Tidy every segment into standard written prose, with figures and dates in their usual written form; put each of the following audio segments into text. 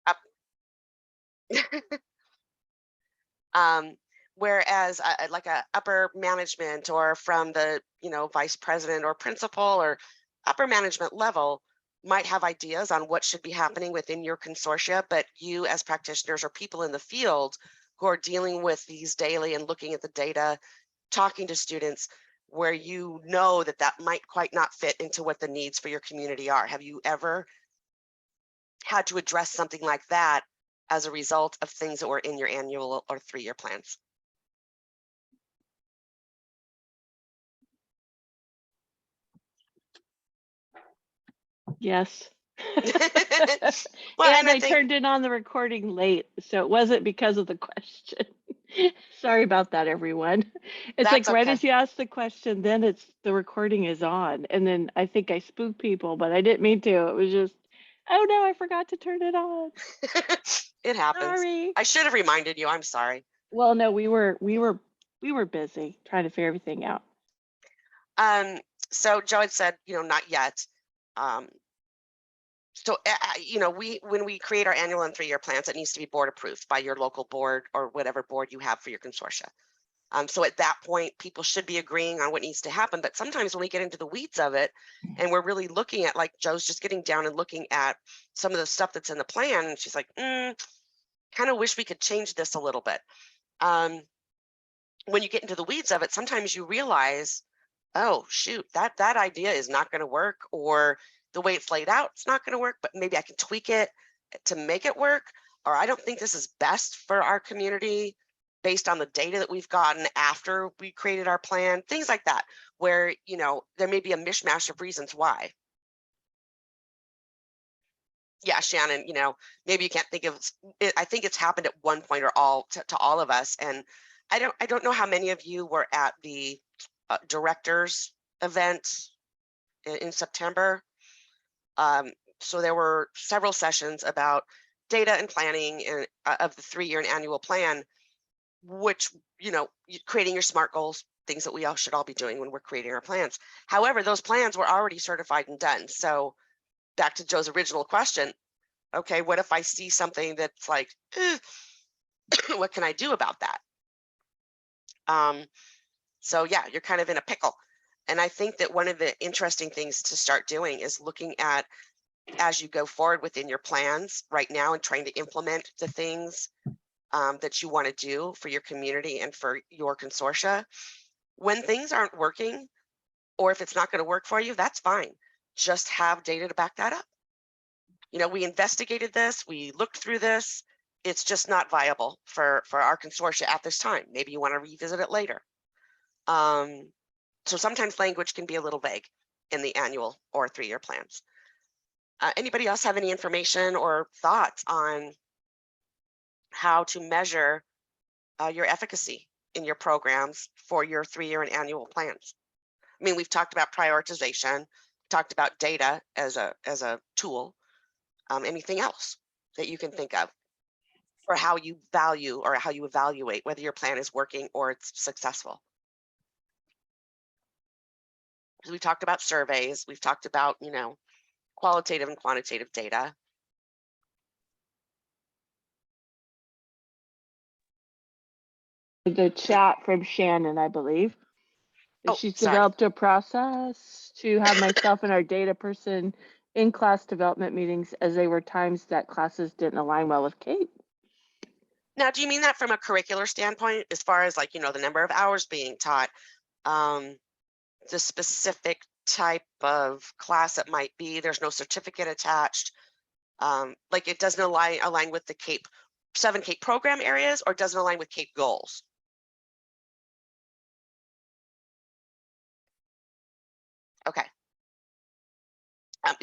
Up. um, whereas like a upper management or from the vice president or principal or upper management level might have ideas on what should be happening within your consortia, but you as practitioners or people in the field who are dealing with these daily and looking at the data, talking to students, where you know that that might quite not fit into what the needs for your community are. Have you ever had to address something like that as a result of things that were in your annual or 3-year plans? Yes. Well, and And I I think turned it on the recording late, so it wasn't because of the question. Sorry about that, everyone. It's that's like right okay. as you ask the question, then it's the recording is on. And then I think I spooked people, but I didn't mean to. It was just, oh no, I forgot to turn it on. It happens. Sorry. I should have reminded you. I'm sorry. Well, no, we were busy trying to figure everything out. Um, so Joe had said, not yet. Um, we when we create our annual and 3-year plans, it needs to be board approved by your local board or whatever board you have for your consortia. So at that point, people should be agreeing on what needs to happen. But sometimes when we get into the weeds of it and we're really looking at, like Joe's just getting down and looking at some of the stuff that's in the plan, and she's like, kind of wish we could change this a little bit. Um, when you get into the weeds of it, sometimes you realize, oh shoot, that idea is not going to work, or the way it's laid out, it's not going to work, but maybe I can tweak it to make it work, or I don't think this is best for our community based on the data that we've gotten after we created our plan, things like that, where there may be a mishmash of reasons why. Yeah, Shannon, maybe you can't think of it. I think it's happened at one point or all to all of us. And I don't know how many of you were at the directors event in September. So there were several sessions about data and planning and of the 3-year and annual plan, which, creating your SMART goals, things that we all should all be doing when we're creating our plans. However, those plans were already certified and done. So back to Joe's original question, okay, what if I see something that's like, what can I do about that? So yeah, you're kind of in a pickle. And I think that one of the interesting things to start doing is looking at, as you go forward within your plans right now and trying to implement the things that you want to do for your community and for your consortia. When things aren't working, or if it's not going to work for you, that's fine. Just have data to back that up. We investigated this, we looked through this. It's just not viable for our consortia at this time. Maybe you want to revisit it later. So sometimes language can be a little vague in the annual or 3-year plans. Anybody else have any information or thoughts on how to measure your efficacy in your programs for your 3-year and annual plans? I mean, we've talked about prioritization, talked about data as a tool. Anything else that you can think of for how you value or how you evaluate whether your plan is working or it's successful? We've talked about surveys, we've talked about, qualitative and quantitative data. The chat from Shannon, I believe. Oh, She's sorry. developed a process to have myself and our data person in class development meetings, as they were times that classes didn't align well with Kate. Now, do you mean that from a curricular standpoint, as far as like, the number of hours being taught, the specific type of class it might be, there's no certificate attached, like it doesn't align with the CAPE, 7 CAPE program areas, or doesn't align with CAPE goals? Okay.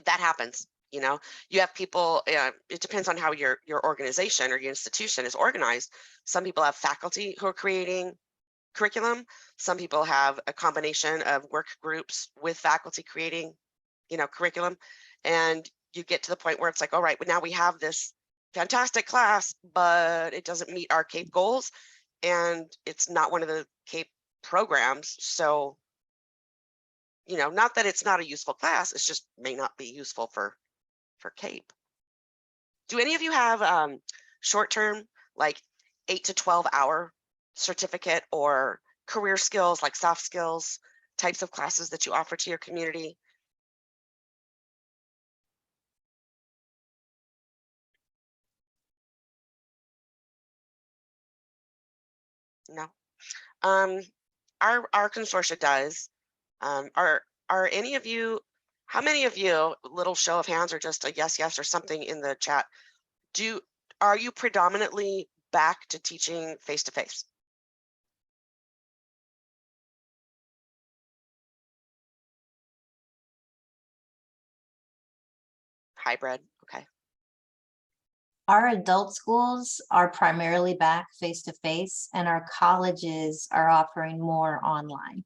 That happens. You have people, it depends on how your organization or your institution is organized. Some people have faculty who are creating curriculum. Some people have a combination of work groups with faculty creating, curriculum. And you get to the point where it's like, all right, but now we have this fantastic class, but it doesn't meet our CAPE goals, and it's not one of the CAPE programs. So, not that it's not a useful class, it's just may not be useful for CAPE. Do any of you have short-term, like 8 to 12 hour certificate or career skills, like soft skills types of classes that you offer to your community? No. Um, our consortia does. Are any of you, how many of you, little show of hands or just a yes, yes, or something in the chat, are you predominantly back to teaching face to face? Hybrid, okay. Our adult schools are primarily back face to face, and our colleges are offering more online.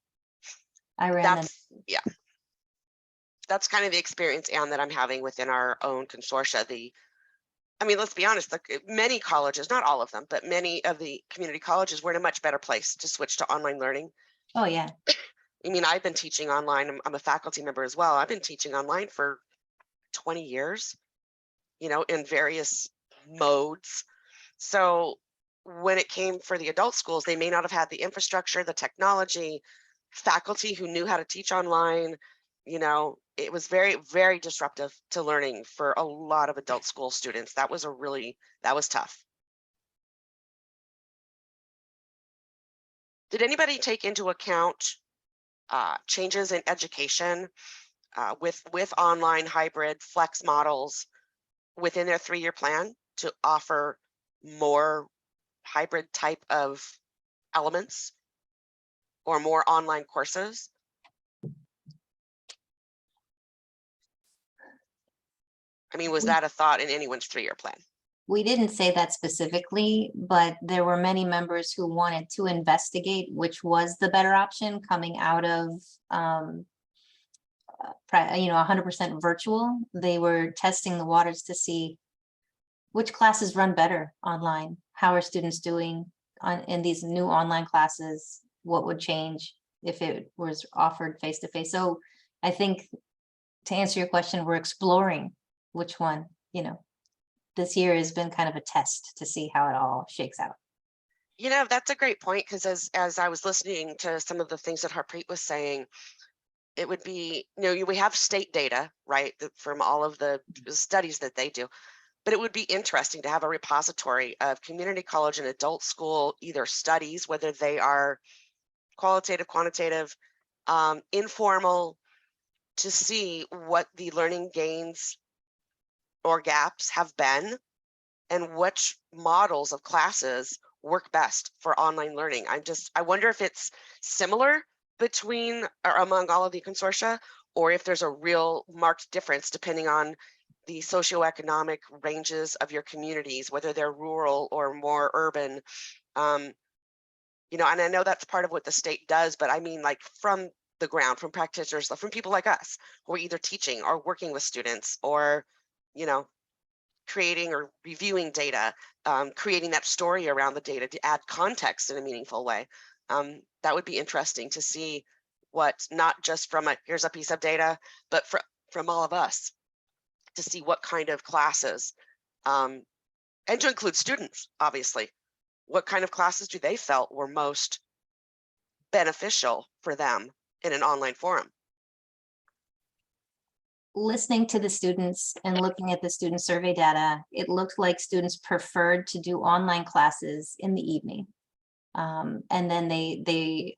I ran them. Yeah. That's kind of the experience, Anne, that I'm having within our own consortia. I mean, let's be honest, many colleges, not all of them, but many of the community colleges were in a much better place to switch to online learning. Oh, yeah. I mean, I've been teaching online. I'm a faculty member as well. I've been teaching online for 20 years, you know, in various modes. So when it came for the adult schools, they may not have had the infrastructure, the technology, faculty who knew how to teach online. You know, it was very, very disruptive to learning for a lot of adult school students. That was tough. Did anybody take into account changes in education with online hybrid flex models within their 3-year plan to offer more hybrid type of elements or more online courses? I mean, was that a thought in anyone's 3-year plan? We didn't say that specifically, but there were many members who wanted to investigate which was the better option coming out of 100% virtual. They were testing the waters to see which classes run better online. How are students doing in these new online classes? What would change if it was offered face to face? So I think to answer your question, we're exploring which one, this year has been kind of a test to see how it all shakes out. You know, that's a great point, because as I was listening to some of the things that Harpreet was saying, it would be, we have state data, right, from all of the studies that they do, but it would be interesting to have a repository of community college and adult school, either studies, whether they are qualitative, quantitative, informal, to see what the learning gains or gaps have been and which models of classes work best for online learning. I wonder if it's similar between or among all of the consortia, or if there's a real marked difference depending on the socioeconomic ranges of your communities, whether they're rural or more urban. And I know that's part of what the state does, but I mean, like, from the ground, from practitioners, from people like us who are either teaching or working with students or, creating or reviewing data, creating that story around the data to add context in a meaningful way. That would be interesting to see what, not just from here's a piece of data, but from all of us, to see what kind of classes, and to include students, obviously, what kind of classes do they felt were most beneficial for them in an online forum. Listening to the students and looking at the student survey data, it looked like students preferred to do online classes in the evening. And then they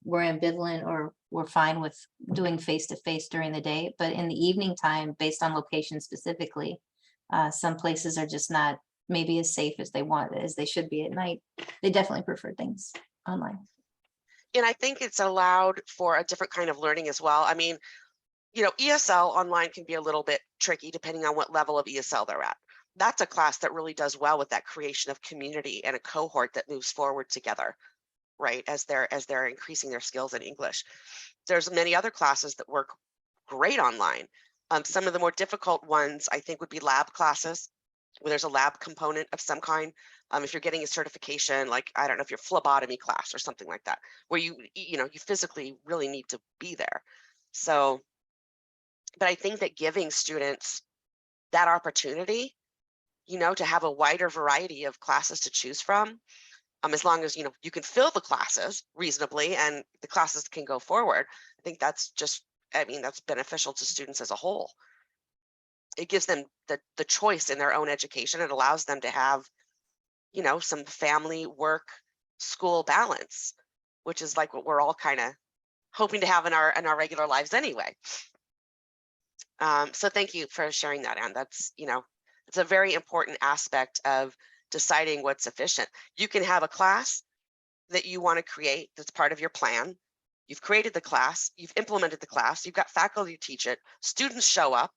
were ambivalent or were fine with doing face-to-face during the day. But in the evening time, based on location specifically, some places are just not maybe as safe as they should be at night. They definitely prefer things online. And I think it's allowed for a different kind of learning as well. I mean, ESL online can be a little bit tricky depending on what level of ESL they're at. That's a class that really does well with that creation of community and a cohort that moves forward together, right, as they're increasing their skills in English. There's many other classes that work great online. Some of the more difficult ones, I think, would be lab classes, where there's a lab component of some kind. If you're getting a certification, like, I don't know, if you're phlebotomy class or something like that, where you physically really need to be there. So, but I think that giving students that opportunity you know, to have a wider variety of classes to choose from. As long as, you know, you can fill the classes reasonably and the classes can go forward. I think that's just, I mean, that's beneficial to students as a whole. It gives them the choice in their own education. It allows them to have, you know, some family, work, school balance, which is like what we're all kind of hoping to have in our regular lives anyway. So thank you for sharing that, Anne. That's, you know, it's a very important aspect of deciding what's efficient. You can have a class that you want to create that's part of your plan. You've created the class, you've implemented the class, you've got faculty to teach it, students show up,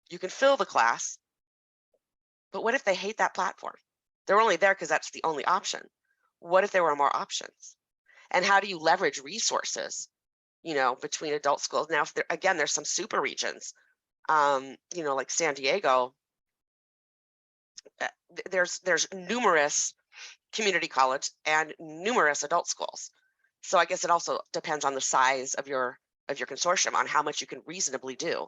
you can fill the class. But what if they hate that platform? They're only there because that's the only option. What if there were more options? And how do you leverage resources, you know, between adult schools? Now, if there, again, there's some super regions, you know, like San Diego, there's numerous community college and numerous adult schools. So I guess it also depends on the size of your consortium on how much you can reasonably do.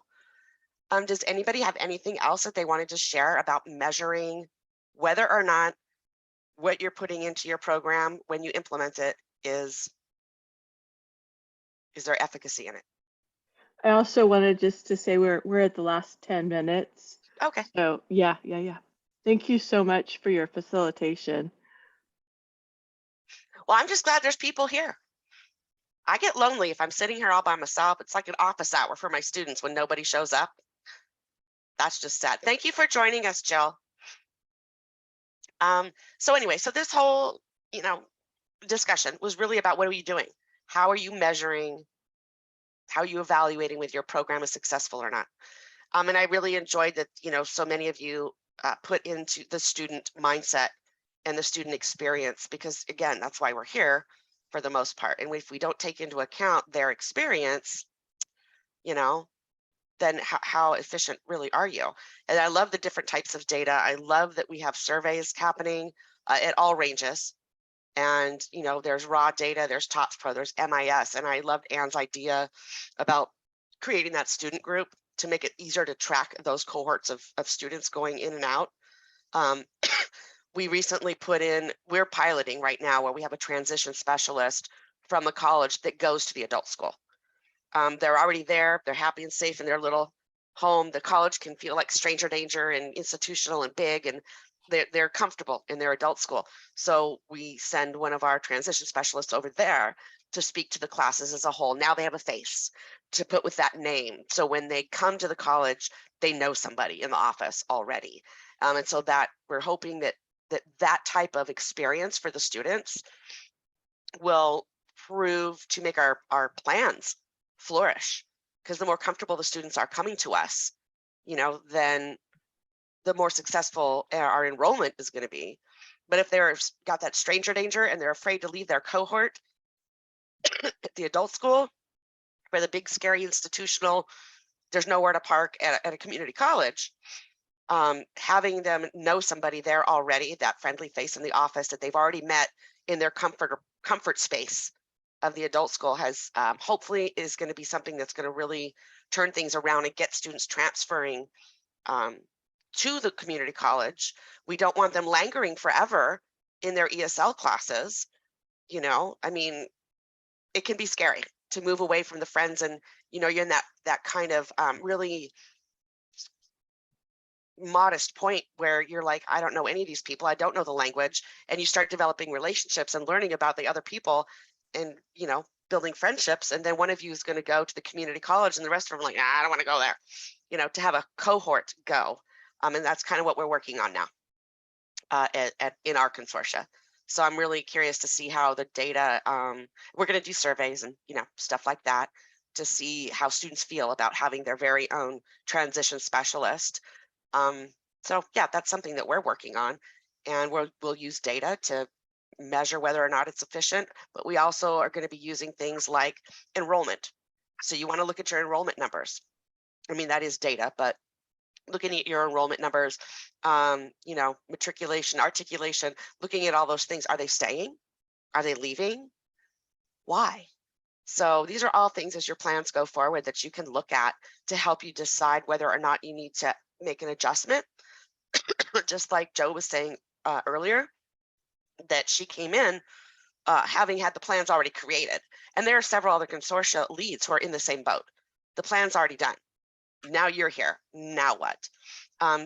Does anybody have anything else that they wanted to share about measuring whether or not what you're putting into your program when you implement it is there efficacy in it? I also wanted just to say we're at the last 10 minutes. Okay. So yeah. Thank you so much for your facilitation. Well, I'm just glad there's people here. I get lonely if I'm sitting here all by myself. It's like an office hour for my students when nobody shows up. That's just sad. Thank you for joining us, Jill. So anyway, so this whole, you know, discussion was really about what are you doing? How are you measuring? How are you evaluating whether your program is successful or not? And I really enjoyed that, you know, so many of you put into the student mindset and the student experience, because again, that's why we're here for the most part. And if we don't take into account their experience, you know, then how efficient really are you? And I love the different types of data. I love that we have surveys happening at all ranges. And, you know, there's raw data, there's TOPS Pro, there's MIS. And I loved Anne's idea about creating that student group to make it easier to track those cohorts of students going in and out. We recently we're piloting right now where we have a transition specialist from the college that goes to the adult school. They're already there, they're happy and safe in their little home. The college can feel like stranger danger and institutional and big, and they're comfortable in their adult school. So we send one of our transition specialists over there to speak to the classes as a whole. Now they have a face to put with that name. So when they come to the college, they know somebody in the office already. And so that we're hoping that type of experience for the students will prove to make our plans flourish, because the more comfortable the students are coming to us, you know, then the more successful our enrollment is going to be. But if they're got that stranger danger and they're afraid to leave their cohort at the adult school, for the big scary institutional, there's nowhere to park at a community college, having them know somebody there already, that friendly face in the office that they've already met in their comfort space of the adult school has hopefully is going to be something that's going to really turn things around and get students transferring to the community college. We don't want them lingering forever in their ESL classes. You know, I mean, it can be scary to move away from the friends, and you know, you're in that kind of really modest point where you're like, I don't know any of these people, I don't know the language, and you start developing relationships and learning about the other people, and you know, building friendships. And then one of you is going to go to the community college, and the rest of them are like, I don't want to go there. You know, to have a cohort go, and that's kind of what we're working on now in our consortia. So I'm really curious to see how the data. We're going to do surveys and you know, stuff like that to see how students feel about having their very own transition specialist. So yeah, that's something that we're working on, and we'll use data to measure whether or not it's efficient, but we also are going to be using things like enrollment. So you want to look at your enrollment numbers. I mean, that is data, but looking at your enrollment numbers, you know, matriculation, articulation, looking at all those things. Are they staying? Are they leaving? Why? So these are all things as your plans go forward that you can look at to help you decide whether or not you need to make an adjustment just like Joe was saying earlier, that she came in having had the plans already created. And there are several other consortia leads who are in the same boat. The plan's already done. Now you're here. Now what?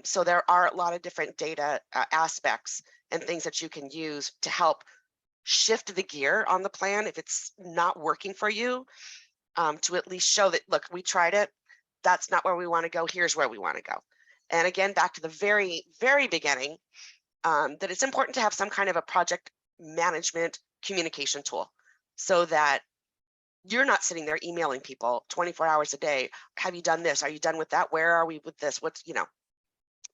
So there are a lot of different data aspects and things that you can use to help shift the gear on the plan if it's not working for you, to at least show that, look, we tried it. That's not where we want to go. Here's where we want to go. And again, back to the very, very beginning, that it's important to have some kind of a project management communication tool so that you're not sitting there emailing people 24 hours a day. Have you done this? Are you done with that? Where are we with this? What's,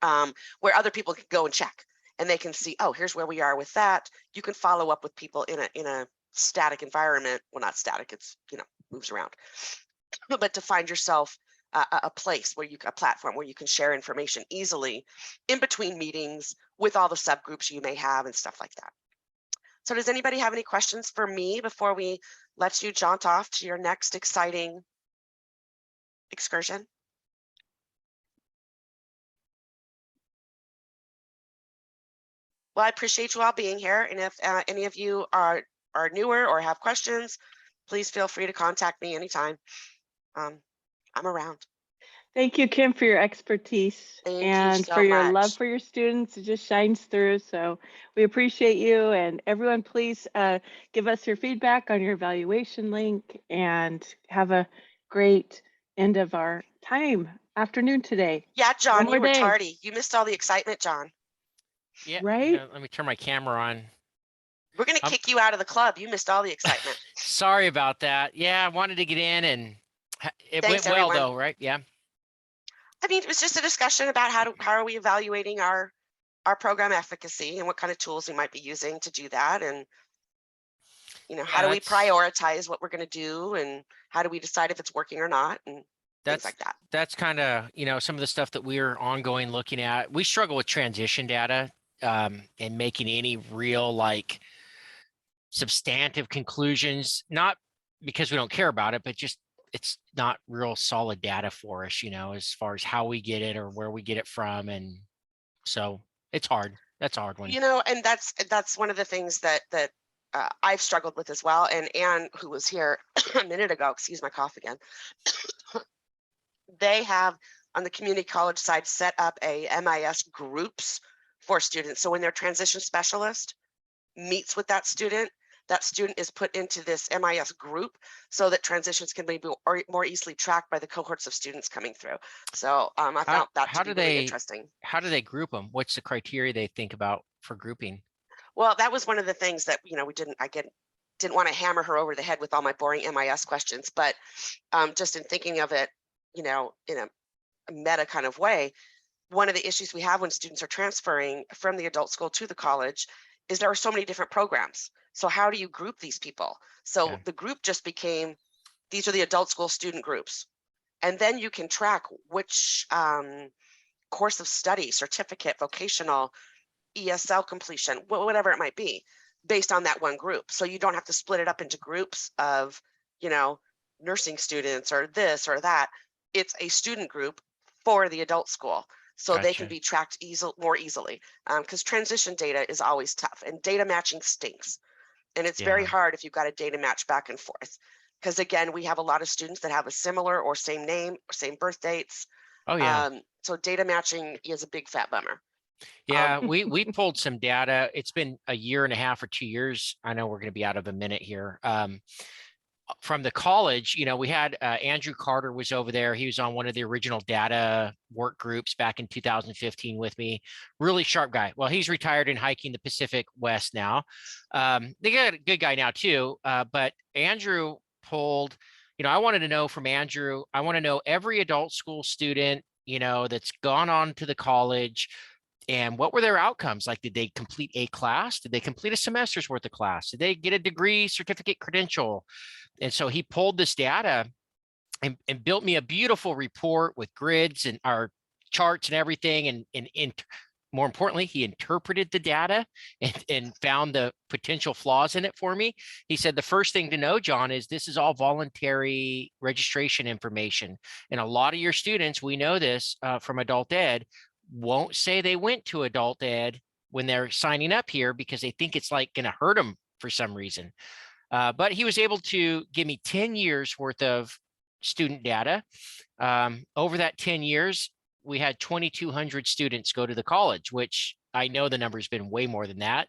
where other people can go and check and they can see, oh, here's where we are with that. You can follow up with people in a static environment. Well, not static, it's, moves around. But to find yourself a place where a platform where you can share information easily in between meetings with all the subgroups you may have and stuff like that. So does anybody have any questions for me before we let you jaunt off to your next exciting excursion? Well, I appreciate you all being here. And if any of you are newer or have questions, please feel free to contact me anytime. I'm around. Thank you, Kim, for your expertise Thank you and so for your love much. for your students. It just shines through. So we appreciate you. And everyone, please give us your feedback on your evaluation link and have a great end of our afternoon today. Yeah, John, more you were day. tardy. You missed all the excitement, John. Yeah. Right? Let me turn my camera on. We're going to kick you out of the club. You missed all the excitement. Sorry about that. Yeah, I wanted to get in and it Thanks, went well everyone. though, right? Yeah. I mean, it was just a discussion about how are we evaluating our program efficacy and what kind of tools we might be using to do that. And, how do we prioritize what we're going to do and how do we decide if it's working or not and things like that. That's kind of, some of the stuff that we're ongoing looking at. We struggle with transition data and making any real substantive conclusions, not because we don't care about it, but just it's not real solid data for us, as far as how we get it or where we get it from. And so it's hard. That's a hard one. And that's one of the things that I've struggled with as well. And Anne, who was here a minute ago, excuse my cough again, they have on the community college side set up a MIS groups for students. So when their transition specialist meets with that student is put into this MIS group so that transitions can be more easily tracked by the cohorts of students coming through. So I found that to be really interesting. How do they group them? What's the criteria they think about for grouping? Well, that was one of the things that, I didn't want to hammer her over the head with all my boring MIS questions, but just in thinking of it, in a meta kind of way, one of the issues we have when students are transferring from the adult school to the college is there are so many different programs. So how do you group these people? So the group just became, these are the adult school student groups. And then you can track which course of study, certificate, vocational, ESL completion, whatever it might be, based on that one group. So you don't have to split it up into groups of, nursing students or this or that. It's a student group for the adult school. So they can be tracked more easily because transition data is always tough and data matching stinks. And it's very hard if you've got a data match back and forth. Because again, we have a lot of students that have a similar or same name, or same birth dates. Oh yeah. So data matching is a big fat bummer. Yeah, we pulled some data. It's been a year and a half or 2 years. I know we're going to be out of a minute here. From the college, we had Andrew Carter was over there. He was on one of the original data work groups back in 2015 with me. Really sharp guy. Well, he's retired and hiking the Pacific West now. They got a good guy now too. But Andrew pulled, I wanted to know from Andrew, I want to know every adult school student, that's gone on to the college and what were their outcomes? Like, did they complete a class? Did they complete a semester's worth of class? Did they get a degree, certificate, credential? And so he pulled this data and built me a beautiful report with grids and our charts and everything. And more importantly, he interpreted the data and found the potential flaws in it for me. He said, the first thing to know, John, is this is all voluntary registration information. And a lot of your students, we know this from adult ed, won't say they went to adult ed when they're signing up here because they think it's like going to hurt them for some reason. But he was able to give me 10 years worth of student data. Over that 10 years, we had 2,200 students go to the college, which I know the number's been way more than that.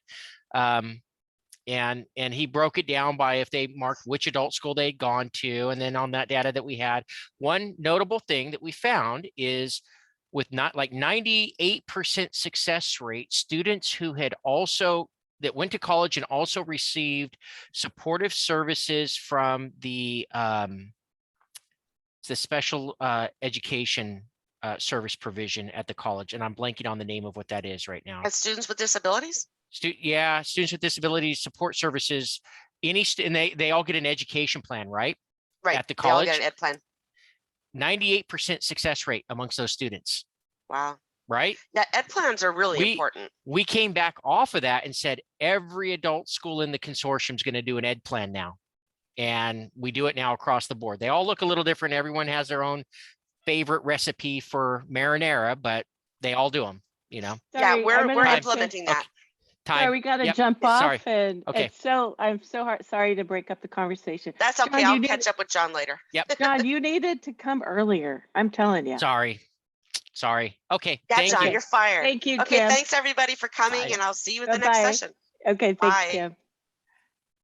And he broke it down by if they marked which adult school they'd gone to. And then on that data that we had, one notable thing that we found is with not like 98% success rate, students who had also that went to college and also received supportive services from the special education service provision at the college. And I'm blanking on the name of what that is right now. As students with disabilities? Yeah, students with disabilities support services, and they all get an education plan, right? Right. At the They all college, get an ed plan. 98% success rate amongst those students, Wow. right? Yeah, ed plans are really important. We came back off of that and said, every adult school in the consortium is going to do an ed plan now. And we do it now across the board. They all look a little different. Everyone has their own favorite recipe for marinara, but they all do them, you know? Yeah, Sorry, I'm we're gonna have to- implementing that. Sorry, Time. we gotta Yep. jump Sorry. off and Okay. I'm so sorry to break up the conversation. That's John, okay. you I'll need- catch up with John later. John, you needed to come earlier. I'm telling you. Sorry. Okay. Yeah, Thank John, you. you're fired. Thank you, Okay, Kim. thanks everybody for coming Bye. and I'll see you in the next Bye-bye. session. Okay, Bye. thanks, Kim.